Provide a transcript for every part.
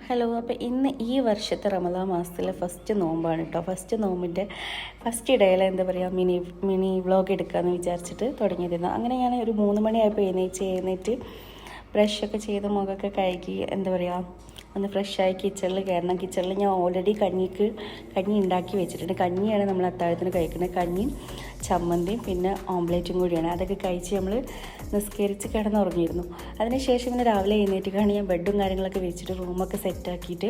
Hello. അപ്പോൾ ഇന്ന് ഈ വർഷത്തെ റമദാൻ മാസത്തിലെ ഫസ്റ്റ് നോമ്പാണ് കേട്ടോ. ഫസ്റ്റ് നോമ്പിൻ്റെ ഫസ്റ്റ് ഇടയിൽ എന്താ പറയുക, മിനി വ്ളോഗ് എടുക്കാമെന്ന് വിചാരിച്ചിട്ട് തുടങ്ങിയിരുന്നു. അങ്ങനെ ഞാൻ ഒരു 3 മണിയായപ്പോൾ എഴുന്നേറ്റ് ബ്രഷൊക്കെ ചെയ്ത് മുഖമൊക്കെ കഴുകി എന്താ പറയുക ഒന്ന് ഫ്രഷായി കിച്ചണിൽ കയറണം. കിച്ചണിൽ ഞാൻ ഓൾറെഡി കഞ്ഞി ഉണ്ടാക്കി വെച്ചിട്ടുണ്ട്. കഞ്ഞിയാണ് നമ്മൾ അത്താഴത്തിന് കഴിക്കുന്നത്. കഞ്ഞിയും ചമ്മന്തിയും പിന്നെ ഓംലേറ്റും കൂടിയാണ്. അതൊക്കെ കഴിച്ച് നമ്മൾ നിസ്കരിച്ച് കിടന്നുറങ്ങിയിരുന്നു. അതിനുശേഷം പിന്നെ രാവിലെ എഴുന്നേറ്റിക്കാണ് ഞാൻ ബെഡും കാര്യങ്ങളൊക്കെ വെച്ചിട്ട് റൂമൊക്കെ സെറ്റാക്കിയിട്ട്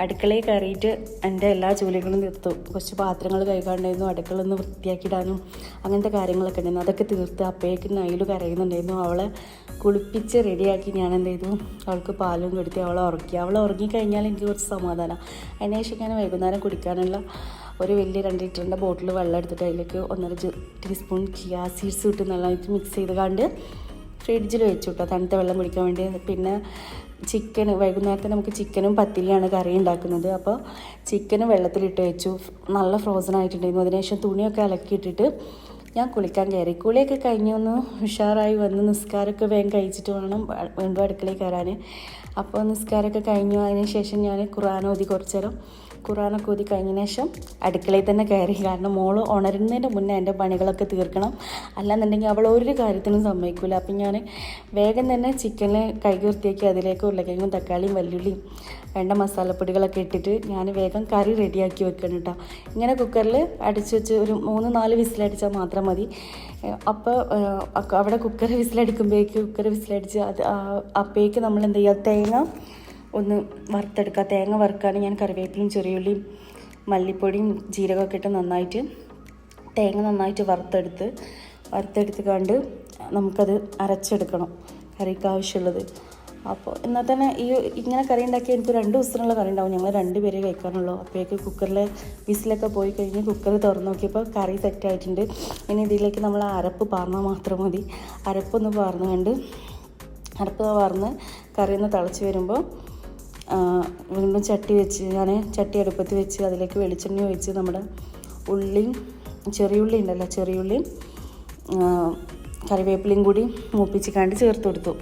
അടുക്കളയിൽ കയറിയിട്ട് എൻ്റെ എല്ലാ ജോലികളും തീർത്തു. കുറച്ച് പാത്രങ്ങൾ കഴുകാണ്ടായിരുന്നു, അടുക്കള ഒന്ന് വൃത്തിയാക്കിയിടാനും അങ്ങനത്തെ കാര്യങ്ങളൊക്കെ ഉണ്ടായിരുന്നു. അതൊക്കെ തീർത്ത് അപ്പേക്ക് നൈല് കരയുന്നുണ്ടായിരുന്നു. അവളെ കുളിപ്പിച്ച് റെഡിയാക്കി ഞാൻ എന്ത് ചെയ്തു, അവൾക്ക് പാലും കൊടുത്തി അവളെ ഉറക്കി. അവളെ ഉറങ്ങിക്കഴിഞ്ഞാൽ എനിക്ക് കുറച്ച് സമാധാനമാണ്. അതിനുശേഷം ഞാൻ വൈകുന്നേരം കുടിക്കാനുള്ള ഒരു വലിയ 2 ലിറ്ററിൻ്റെ ബോട്ടിൽ വെള്ളം എടുത്തിട്ട് അതിലേക്ക് 1.5 ടീസ്പൂൺ ചിയാ സീഡ്സ് ഇട്ട് നല്ലതായിട്ട് മിക്സ് ചെയ്ത് കണ്ട് ഫ്രിഡ്ജിൽ വെച്ചു കേട്ടോ, തണുത്ത വെള്ളം കുടിക്കാൻ വേണ്ടി. പിന്നെ വൈകുന്നേരത്തെ നമുക്ക് ചിക്കനും പത്തിരിയാണ് കറി ഉണ്ടാക്കുന്നത്. അപ്പോൾ ചിക്കനും വെള്ളത്തിലിട്ട് വെച്ചു, നല്ല ഫ്രോസൺ ആയിട്ടുണ്ടായിരുന്നു. അതിനുശേഷം തുണിയൊക്കെ അലക്കിയിട്ടിട്ട് ഞാൻ കുളിക്കാൻ കയറി. കുളിയൊക്കെ കഴിഞ്ഞ് ഒന്ന് ഉഷാറായി വന്ന് നിസ്കാരമൊക്കെ വേഗം കഴിച്ചിട്ട് വേണം വീണ്ടും അടുക്കളയിൽ കയറാൻ. അപ്പോൾ നിസ്കാരമൊക്കെ കഴിഞ്ഞു. അതിന് ശേഷം ഞാൻ കുറച്ച് നേരം ഖുറാനൊക്കെ ഓതി കഴിഞ്ഞതിന് ശേഷം അടുക്കളയിൽ തന്നെ കയറി. കാരണം മോള് ഉണരുന്നതിൻ്റെ മുന്നേ എൻ്റെ പണികളൊക്കെ തീർക്കണം, അല്ലാന്നുണ്ടെങ്കിൽ അവൾ ഒരു കാര്യത്തിനും സമ്മതിക്കില്ല. അപ്പം ഞാൻ വേഗം തന്നെ ചിക്കനിൽ കഴുകി വൃത്തിയാക്കി അതിലേക്ക് ഉരുളക്കിഴങ്ങും തക്കാളിയും വല്ലുള്ളിയും വേണ്ട മസാലപ്പൊടികളൊക്കെ ഇട്ടിട്ട് ഞാൻ വേഗം കറി റെഡിയാക്കി വെക്കണം കേട്ടോ. ഇങ്ങനെ കുക്കറിൽ അടിച്ച് വെച്ച് ഒരു 3-4 വിസിലടിച്ചാൽ മാത്രം മതി. അപ്പോൾ അവിടെ കുക്കർ വിസിലടിച്ച് അപ്പോഴേക്ക് നമ്മൾ എന്ത് ചെയ്യുക, തേങ്ങ ഒന്ന് വറുത്തെടുക്കുക. തേങ്ങ വറുക്കാൻ ഞാൻ കറിവേപ്പിലയും ചെറിയുള്ളിയും മല്ലിപ്പൊടിയും ജീരകമൊക്കെ ഇട്ട് തേങ്ങ നന്നായിട്ട് വറുത്തെടുത്ത് കണ്ട് നമുക്കത് അരച്ചെടുക്കണം കറിക്ക് ആവശ്യമുള്ളത്. അപ്പോൾ എന്നാൽ തന്നെ ഇങ്ങനെ കറി ഉണ്ടാക്കിയാൽ എനിക്ക് 2 ദിവസത്തിനുള്ള കറി ഉണ്ടാവും. ഞങ്ങൾ 2 പേരെ കഴിക്കാനുള്ളൂ. അപ്പോഴേക്ക് കുക്കറിലെ വിസിലൊക്കെ പോയി കഴിഞ്ഞ് കുക്കർ തുറന്ന് നോക്കിയപ്പോൾ കറി സെറ്റായിട്ടുണ്ട്. ഇനി ഇതിലേക്ക് നമ്മൾ അരപ്പ് പാർന്നാൽ മാത്രം മതി. അരപ്പൊന്ന് പാർന്ന് കറി ഒന്ന് തിളച്ച് വരുമ്പോൾ വീണ്ടും ചട്ടി അടുപ്പത്ത് വെച്ച് അതിലേക്ക് വെളിച്ചെണ്ണ ഒഴിച്ച് നമ്മുടെ ചെറിയുള്ളിയും കറിവേപ്പിലയും കൂടി മൂപ്പിച്ച് ചേർത്ത് കൊടുത്തു.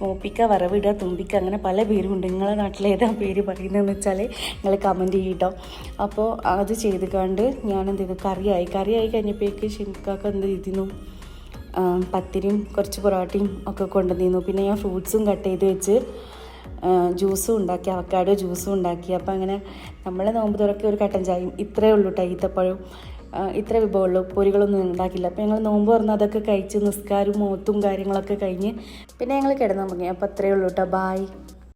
മൂപ്പിക്ക, വറവിടുക, തുമ്പിക്ക, അങ്ങനെ പല പേരുമുണ്ട്. നിങ്ങളെ നാട്ടിൽ ഏതാ പേര് പറയുന്നതെന്ന് വെച്ചാൽ നിങ്ങൾ കമൻറ്റ് ചെയ്യട്ടോ. അപ്പോൾ അത് ചെയ്ത് കണ്ട് ഞാൻ എന്ത് ചെയ്തു, കറിയായി കഴിഞ്ഞപ്പോഴേക്ക് ഷിംക്കാക്ക് എന്ത് ചെയ്തിരുന്നു, പത്തിരിയും കുറച്ച് പൊറോട്ടയും ഒക്കെ കൊണ്ടുവന്നിരുന്നു. പിന്നെ ഞാൻ ഫ്രൂട്ട്സും കട്ട് ചെയ്ത് വെച്ച് ജ്യൂസും ഉണ്ടാക്കി, അവക്കാഡോ ജ്യൂസും ഉണ്ടാക്കി. അപ്പോൾ അങ്ങനെ നമ്മളെ നോമ്പ് തുറക്കി ഒരു കട്ടൻ ചായയും ഇത്രയേ ഉള്ളൂ കേട്ടോ. ഈത്തപ്പഴവും ഇത്ര വിഭവമുള്ളൂ, പൊരികളൊന്നും ഉണ്ടാക്കില്ല. അപ്പോൾ ഞങ്ങൾ നോമ്പ് തുറന്ന് അതൊക്കെ കഴിച്ച് നിസ്കാരവും മോത്തും കാര്യങ്ങളൊക്കെ കഴിഞ്ഞ് പിന്നെ ഞങ്ങൾ കിടന്നുറങ്ങി. അപ്പോൾ അത്രയേ ഉള്ളൂ കേട്ടോ. ബായ്.